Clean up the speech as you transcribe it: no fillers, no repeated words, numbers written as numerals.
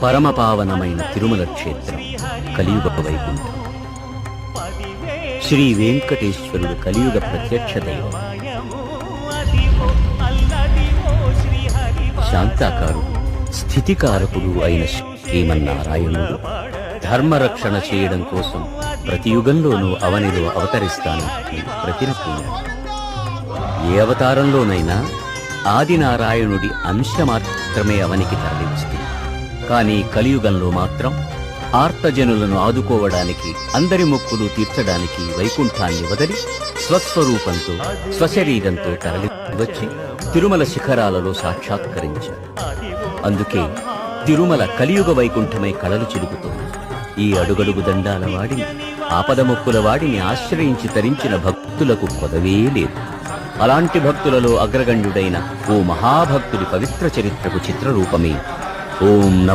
పరమపావనమైన తిరుమల క్షేత్రం కలియుగ వైకుంఠం. శ్రీ వెంకటేశ్వరుడు కలియుగ ప్రత్యక్ష దైవం. శాంతాకారుడు, స్థితికారకుడు అయిన శ్రీమన్నారాయణుడు ధర్మరక్షణ చేయడం కోసం ప్రతి యుగంలోనూ అవనిలో అవతరిస్తానని ప్రతినపూనాడు. ఏ అవతారంలోనైనా ఆదినారాయణుడి అంశ మాత్రమే అవనికి తరలివస్తుంది. కానీ కలియుగంలో మాత్రం ఆర్తజనులను ఆదుకోవడానికి, అందరి మొక్కులు తీర్చడానికి వైకుంఠాన్ని వదిలి స్వస్వరూపంతో, స్వశరీరంతో తరలివచ్చి తిరుమల శిఖరాలలో సాక్షాత్కరించాడు. అందుకే తిరుమల కలియుగ వైకుంఠమై కళలు చిలుకుతోంది. ఈ అడుగడుగు దండాల వాడిని, ఆపద మొక్కుల వాడిని ఆశ్రయించి తరించిన భక్తులకు కొదవే లేదు. అలాంటి భక్తులలో అగ్రగణ్యుడైన ఓ మహాభక్తుడి పవిత్ర చరిత్రకు చిత్రరూపమే ఓం నమో